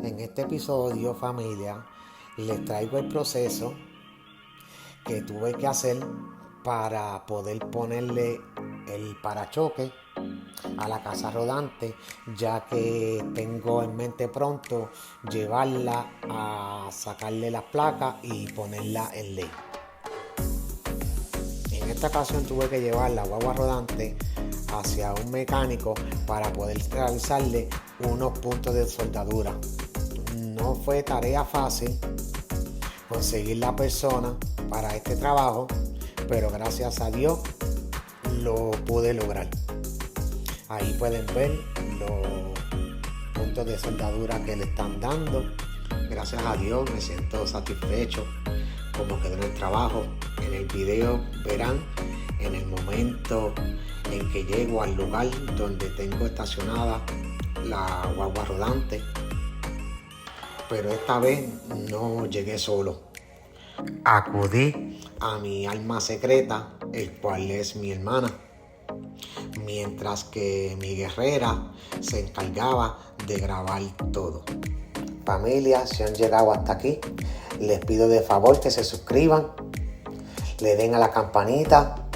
En este episodio, familia, les traigo el proceso que tuve que hacer para poder ponerle el parachoque a la casa rodante, ya que tengo en mente pronto llevarla a sacarle las placas y ponerla en ley. En esta ocasión tuve que llevar la guagua rodante hacia un mecánico para poder realizarle unos puntos de soldadura. No fue tarea fácil conseguir la persona para este trabajo, pero gracias a Dios lo pude lograr. Ahí pueden ver los puntos de soldadura que le están dando. Gracias a Dios me siento satisfecho como quedó en el trabajo. En el video verán en el momento en que llego al lugar donde tengo estacionada la guagua rodante. Pero esta vez no llegué solo. Acudí a mi alma secreta, el cual es mi hermana, mientras que mi guerrera se encargaba de grabar todo. Familia, si han llegado hasta aquí, les pido de favor que se suscriban, le den a la campanita,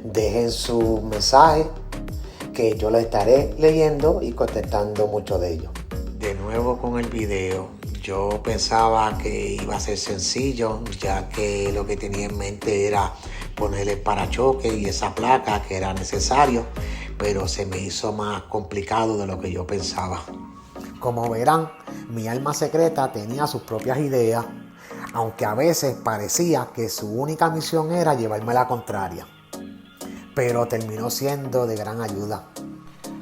dejen su mensaje, que yo lo estaré leyendo y contestando mucho de ellos. De nuevo con el video. Yo pensaba que iba a ser sencillo, ya que lo que tenía en mente era poner el parachoque y esa placa que era necesario, pero se me hizo más complicado de lo que yo pensaba. Como verán, mi alma secreta tenía sus propias ideas, aunque a veces parecía que su única misión era llevarme la contraria, pero terminó siendo de gran ayuda.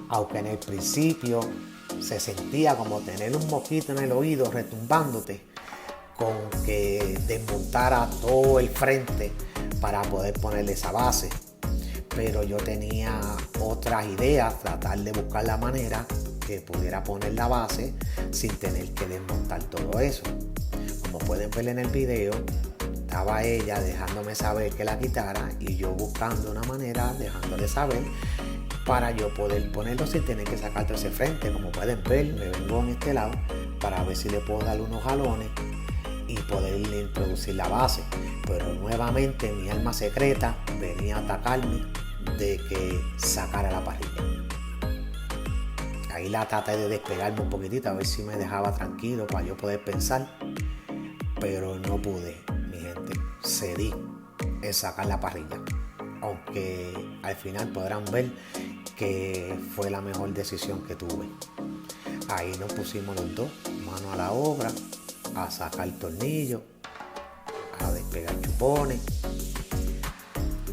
Aunque en el principio se sentía como tener un mosquito en el oído retumbándote, con que desmontara todo el frente para poder ponerle esa base. Pero yo tenía otras ideas, tratar de buscar la manera que pudiera poner la base sin tener que desmontar todo eso. Como pueden ver en el video, estaba ella dejándome saber que la quitara y yo buscando una manera, dejándole saber para yo poder ponerlo sin tener que sacar todo ese frente. Como pueden ver, me vengo en este lado para ver si le puedo dar unos jalones y poder introducir la base. Pero nuevamente mi alma secreta venía a atacarme de que sacara la parrilla. Ahí la traté de despegarme un poquitito a ver si me dejaba tranquilo para yo poder pensar, pero no pude, mi gente. Cedí en sacar la parrilla, aunque al final podrán ver que fue la mejor decisión que tuve. Ahí nos pusimos los dos, mano a la obra, a sacar tornillos, a despegar chupones,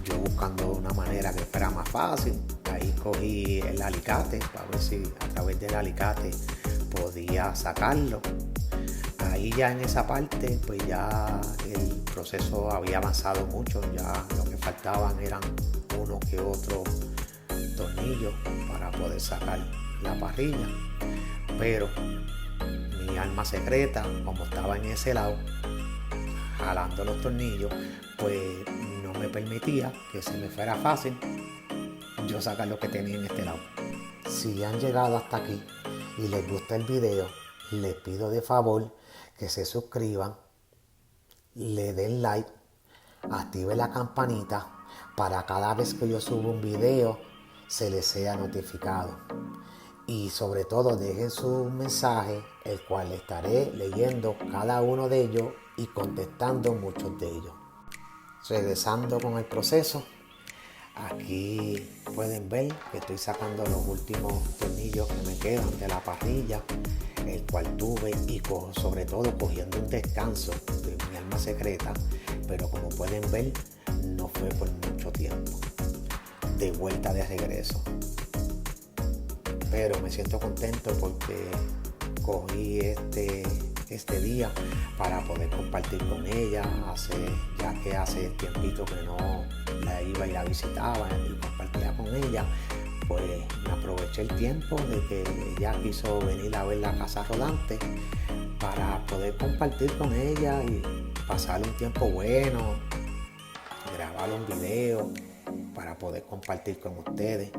yo buscando una manera que fuera más fácil. Ahí cogí el alicate para ver si a través del alicate podía sacarlo. Ahí ya en esa parte pues ya el proceso había avanzado mucho, ya lo que faltaban eran uno que otro tornillos para poder sacar la parrilla. Pero mi alma secreta, como estaba en ese lado jalando los tornillos, pues no me permitía que se me fuera fácil yo sacar lo que tenía en este lado. Si han llegado hasta aquí y les gusta el video, les pido de favor que se suscriban, le den like, activen la campanita para cada vez que yo subo un video se les sea notificado. Y sobre todo dejen su mensaje, el cual estaré leyendo cada uno de ellos y contestando muchos de ellos. Regresando con el proceso, aquí pueden ver que estoy sacando los últimos tornillos que me quedan de la parrilla, el cual tuve y sobre todo cogiendo un descanso de mi alma secreta, pero como pueden ver no fue por mucho tiempo. De vuelta de regreso. Pero me siento contento porque cogí este día para poder compartir con ella, ya que hace tiempito que no la iba y la visitaba y compartía con ella, pues me aproveché el tiempo de que ella quiso venir a ver la casa rodante para poder compartir con ella y pasar un tiempo bueno, grabar un video para poder compartir con ustedes.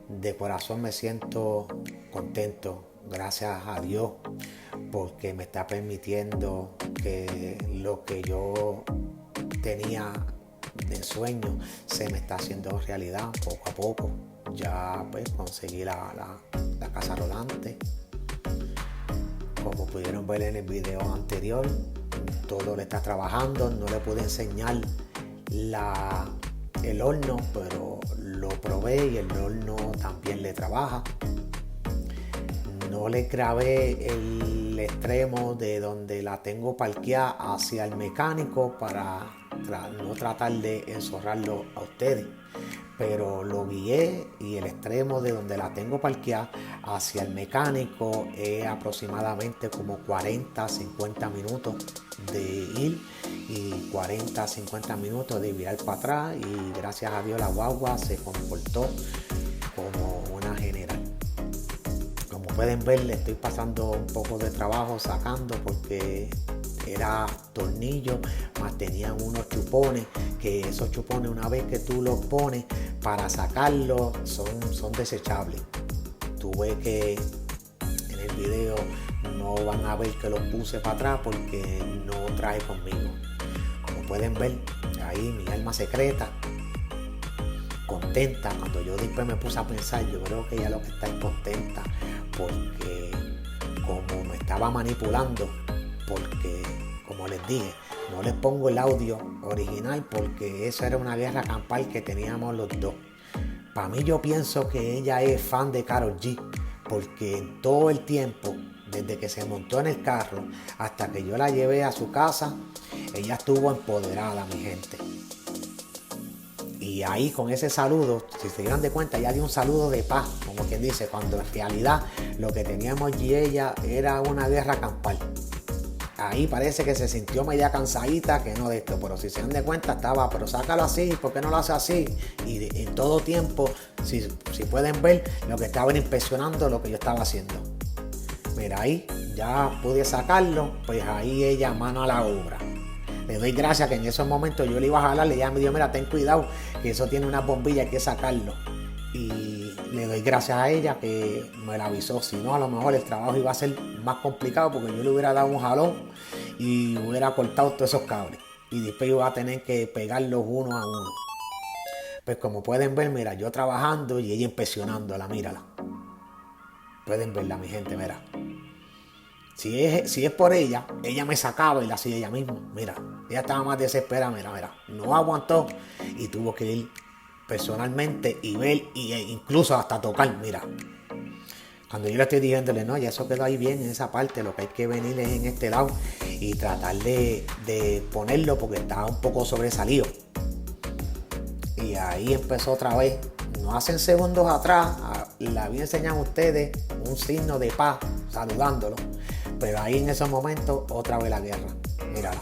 De corazón me siento contento, gracias a Dios, porque me está permitiendo que lo que yo tenía de sueño se me está haciendo realidad poco a poco. Ya pues conseguí la casa rodante. Como pudieron ver en el video anterior, todo le está trabajando. No le pude enseñar el horno, pero lo probé y el horno también le trabaja. No le grabé el extremo de donde la tengo parqueada hacia el mecánico para no tratar de enzorrarlo a ustedes, pero lo guié y el extremo de donde la tengo parqueada hacia el mecánico es aproximadamente como 40-50 minutos de ir y 40-50 minutos de virar para atrás, y gracias a Dios la guagua se comportó como una general. Como pueden ver, le estoy pasando un poco de trabajo sacando, porque era tornillo más tenían unos chupones, que esos chupones una vez que tú los pones para sacarlos son desechables. Tuve que, en el video no van a ver que los puse para atrás porque no traje conmigo. Como pueden ver, ahí mi alma secreta contenta. Cuando yo después me puse a pensar, yo creo que ella lo que está es contenta porque como me estaba manipulando, porque como les dije, no les pongo el audio original porque eso era una guerra campal que teníamos los dos. Para mí, yo pienso que ella es fan de Karol G, porque en todo el tiempo, desde que se montó en el carro hasta que yo la llevé a su casa, ella estuvo empoderada, mi gente. Y ahí con ese saludo, si se dieron de cuenta, ella dio un saludo de paz, como quien dice, cuando en realidad lo que teníamos y ella era una guerra campal. Ahí parece que se sintió media cansadita, que no de esto, pero si se dan de cuenta estaba, pero sácalo así, ¿por qué no lo hace así? Y en todo tiempo, si pueden ver, lo que estaba inspeccionando lo que yo estaba haciendo. Mira, ahí ya pude sacarlo, pues ahí ella mano a la obra. Le doy gracias que en esos momentos yo le iba a jalarle, ella me dijo, mira, ten cuidado, que eso tiene una bombilla, hay que sacarlo. Y le doy gracias a ella que me la avisó, si no a lo mejor el trabajo iba a ser más complicado, porque yo le hubiera dado un jalón y hubiera cortado todos esos cables y después iba a tener que pegarlos uno a uno. Pues como pueden ver, mira, yo trabajando y ella inspeccionándola, mírala. Pueden verla, mi gente, mira. Si es por ella, ella me sacaba y la hacía ella misma. Mira, ella estaba más desesperada, mira. No aguantó y tuvo que ir personalmente y ver e incluso hasta tocar, mira. Cuando yo le estoy diciéndole, no, ya eso quedó ahí bien en esa parte, lo que hay que venir es en este lado y tratar de ponerlo porque estaba un poco sobresalido. Y ahí empezó otra vez. No hacen segundos atrás, le había enseñado a ustedes un signo de paz, saludándolo. Pero ahí en esos momentos, otra vez la guerra. Mírala,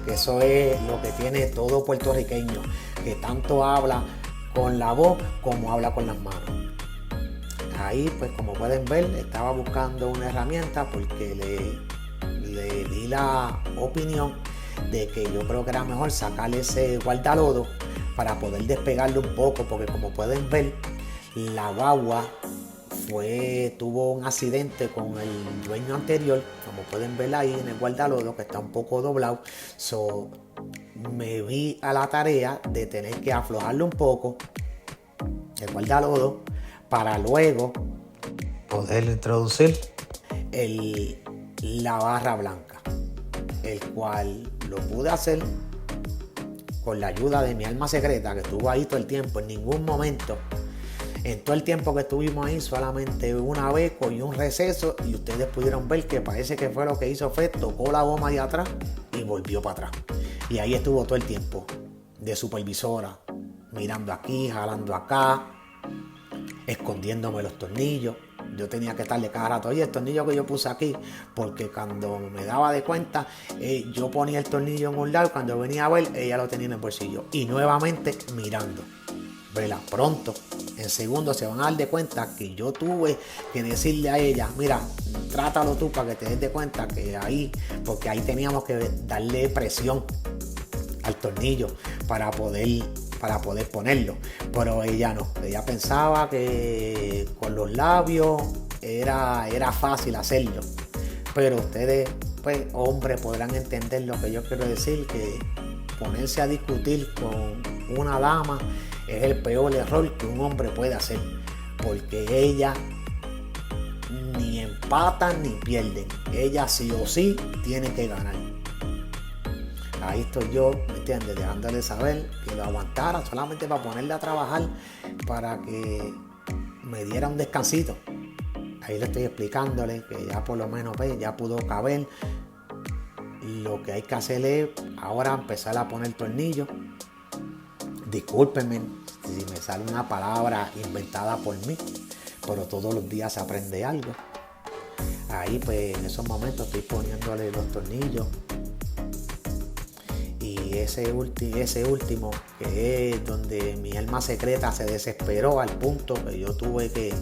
que eso es lo que tiene todo puertorriqueño, que tanto habla con la voz como habla con las manos. Ahí, pues como pueden ver, estaba buscando una herramienta porque le di la opinión de que yo creo que era mejor sacarle ese guardalodo para poder despegarlo un poco, porque como pueden ver, la guagua tuvo un accidente con el dueño anterior, como pueden ver ahí en el guardalodo que está un poco doblado. Me vi a la tarea de tener que aflojarlo un poco el guardalodo para luego poder introducir la barra blanca, el cual lo pude hacer con la ayuda de mi alma secreta, que estuvo ahí todo el tiempo. En ningún momento, en todo el tiempo que estuvimos ahí, solamente una vez cogí un receso y ustedes pudieron ver que parece que fue lo que hizo fue tocó la goma de atrás y volvió para atrás. Y ahí estuvo todo el tiempo de supervisora, mirando aquí, jalando acá, escondiéndome los tornillos. Yo tenía que estarle cada rato, oye, el tornillo que yo puse aquí, porque cuando me daba de cuenta, yo ponía el tornillo en un lado, cuando venía a ver, ella lo tenía en el bolsillo. Y nuevamente mirando. ¿Verdad? Pronto, en segundos, se van a dar de cuenta que yo tuve que decirle a ella, mira, trátalo tú para que te des de cuenta que ahí, porque ahí teníamos que darle presión al tornillo para poder ponerlo. Pero ella no, ella pensaba que con los labios era fácil hacerlo. Pero ustedes, pues, hombres, podrán entender lo que yo quiero decir, que ponerse a discutir con una dama es el peor error que un hombre puede hacer, porque ella ni empatan ni pierden, ella sí o sí tiene que ganar. Ahí estoy yo, ¿me entiendes? Dejándole saber que lo aguantara solamente para ponerle a trabajar, para que me diera un descansito. Ahí le estoy explicándole que ya por lo menos ya pudo caber. Lo que hay que hacer es ahora empezar a poner tornillos. Discúlpenme si me sale una palabra inventada por mí, pero todos los días se aprende algo. Ahí pues en esos momentos estoy poniéndole los tornillos. Y ese último, que es donde mi alma secreta se desesperó al punto que yo tuve que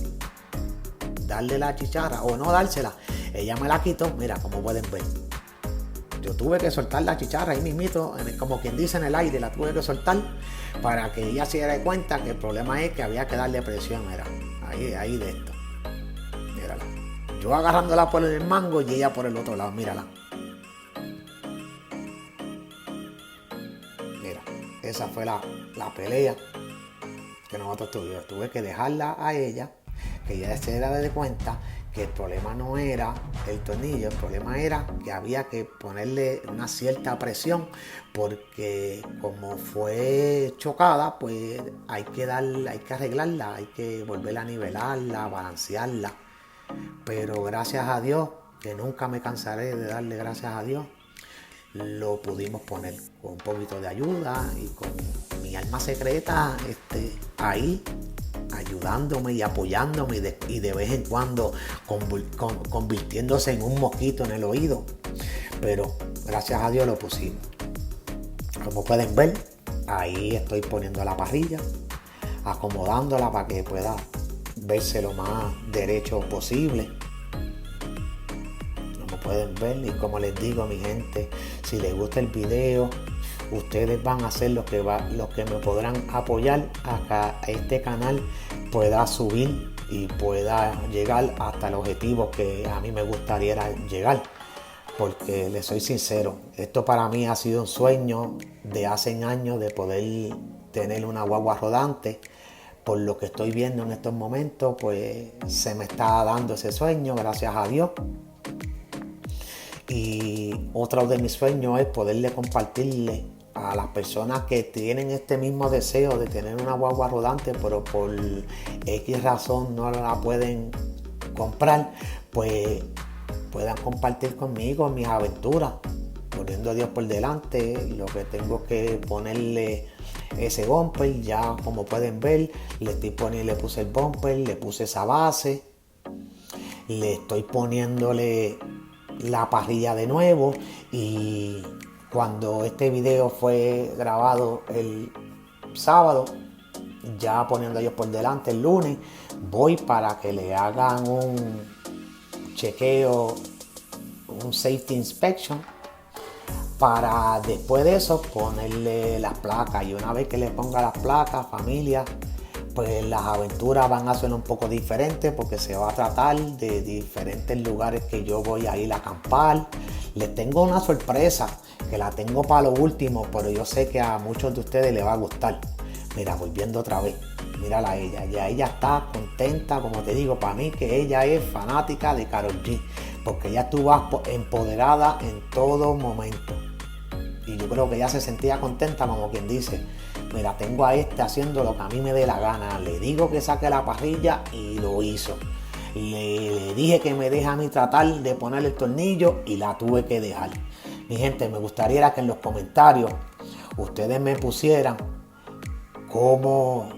darle la chicharra o no dársela. Ella me la quitó, mira, como pueden ver. Yo tuve que soltar la chicharra ahí mismito, como quien dice en el aire, la tuve que soltar para que ella se diera cuenta que el problema es que había que darle presión, mira, ahí de esto. Mírala. Yo agarrándola por el mango y ella por el otro lado, mírala. Mira, esa fue la pelea que nosotros tuvimos. Tuve que dejarla a ella, que ella se diera de cuenta que el problema no era el tornillo, el problema era que había que ponerle una cierta presión, porque como fue chocada, pues hay que arreglarla, hay que volverla a nivelarla, balancearla. Pero gracias a Dios, que nunca me cansaré de darle gracias a Dios, lo pudimos poner con un poquito de ayuda y con mi alma secreta ahí ayudándome y apoyándome y de vez en cuando convirtiéndose en un mosquito en el oído. Pero gracias a Dios lo pusimos. Como pueden ver, ahí estoy poniendo la parrilla, acomodándola para que pueda verse lo más derecho posible. Como pueden ver, y como les digo, mi gente, si les gusta el video, ustedes van a ser los que me podrán apoyar a que este canal pueda subir y pueda llegar hasta el objetivo que a mí me gustaría llegar. Porque les soy sincero, esto para mí ha sido un sueño de hace años de poder tener una guagua rodante. Por lo que estoy viendo en estos momentos, pues se me está dando ese sueño, gracias a Dios. Y otro de mis sueños es poderle compartirle a las personas que tienen este mismo deseo de tener una guagua rodante, pero por X razón no la pueden comprar, pues puedan compartir conmigo mis aventuras, poniendo a Dios por delante. Lo que tengo que ponerle ese bumper, ya como pueden ver, le puse el bumper, le puse esa base, le estoy poniéndole la parrilla de nuevo. Y cuando este video fue grabado el sábado, ya poniendo a Dios por delante, el lunes voy para que le hagan un chequeo, un safety inspection, para después de eso ponerle las placas. Y una vez que le ponga las placas, familia, pues las aventuras van a ser un poco diferentes, porque se va a tratar de diferentes lugares que yo voy a ir a acampar. Les tengo una sorpresa que la tengo para lo último, pero yo sé que a muchos de ustedes les va a gustar. Mira, volviendo otra vez, mírala a ella, ya ella está contenta. Como te digo, para mí que ella es fanática de Karol G, porque ella estuvo empoderada en todo momento. Y yo creo que ella se sentía contenta, como quien dice, mira, tengo a haciendo lo que a mí me dé la gana. Le digo que saque la parrilla y lo hizo. Le dije que me deja a mí tratar de ponerle el tornillo y la tuve que dejar. Mi gente, me gustaría que en los comentarios ustedes me pusieran cómo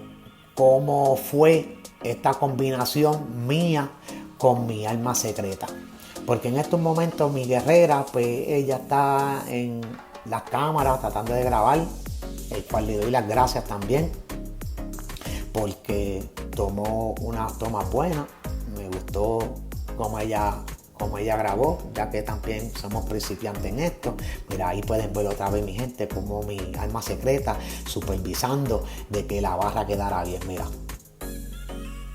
fue esta combinación mía con mi alma secreta. Porque en estos momentos mi guerrera, pues ella está en las cámaras tratando de grabar, el cual le doy las gracias también, porque tomó una toma buena. Me gustó como ella grabó, ya que también somos principiantes en esto. Mira, ahí pueden ver otra vez, mi gente, como mi alma secreta supervisando de que la barra quedara bien. Mira,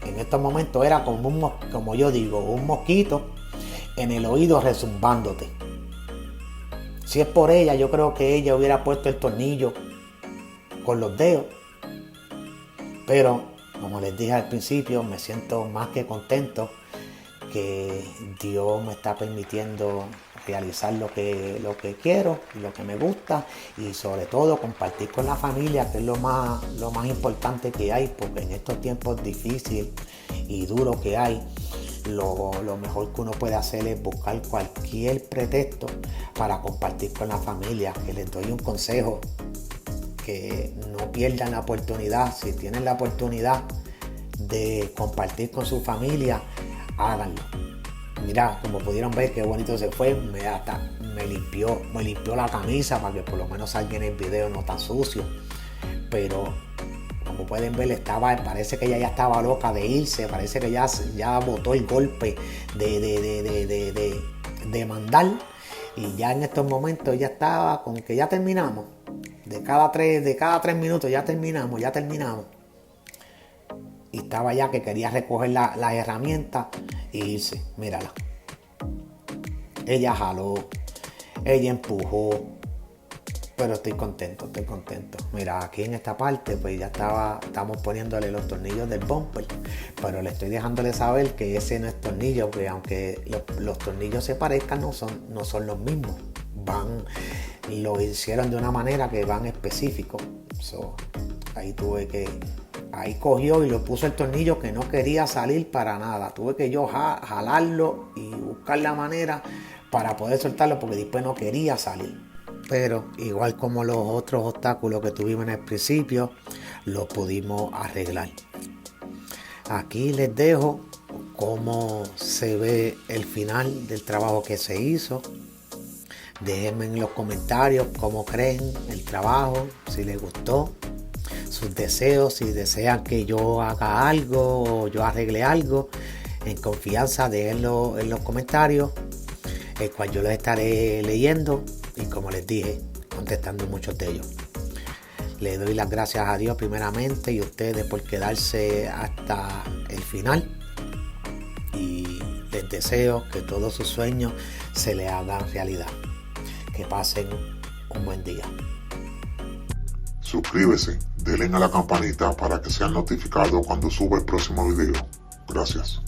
en estos momentos era como yo digo, un mosquito en el oído rezumbándote. Si es por ella, yo creo que ella hubiera puesto el tornillo con los dedos. Pero, como les dije al principio, me siento más que contento que Dios me está permitiendo realizar lo que quiero, lo que me gusta, y sobre todo compartir con la familia, que es lo más importante que hay, porque en estos tiempos difíciles y duros que hay, lo mejor que uno puede hacer es buscar cualquier pretexto para compartir con la familia. Que les doy un consejo: que no pierdan la oportunidad. Si tienen la oportunidad de compartir con su familia, háganlo. Mira, como pudieron ver, qué bonito se fue. Me limpió la camisa para que por lo menos salga en el video no tan sucio. Pero como pueden ver, parece que ella ya estaba loca de irse. Parece que ya botó el golpe de mandar. Y ya en estos momentos ya estaba con que ya terminamos. De cada tres minutos ya terminamos. Y estaba ya que quería recoger las herramientas y irse. Mírala. Ella jaló, ella empujó, pero estoy contento. Mira, aquí en esta parte pues ya estamos poniéndole los tornillos del bumper, pero le estoy dejándole saber que ese no es tornillo, que aunque los tornillos se parezcan, no son los mismos. Lo hicieron de una manera que van específicos. Ahí cogió y lo puso el tornillo que no quería salir para nada. Tuve que yo jalarlo y buscar la manera para poder soltarlo, porque después no quería salir. Pero igual como los otros obstáculos que tuvimos en el principio, los pudimos arreglar. Aquí les dejo cómo se ve el final del trabajo que se hizo. Déjenme en los comentarios cómo creen el trabajo, si les gustó, sus deseos, si desean que yo haga algo o yo arregle algo. En confianza, déjenlo en los comentarios, el cual yo los estaré leyendo y, como les dije, contestando muchos de ellos. Le doy las gracias a Dios primeramente y a ustedes por quedarse hasta el final, y les deseo que todos sus sueños se les hagan realidad. Que pasen un buen día. Suscríbese, denle a la campanita para que sean notificados cuando suba el próximo video. Gracias.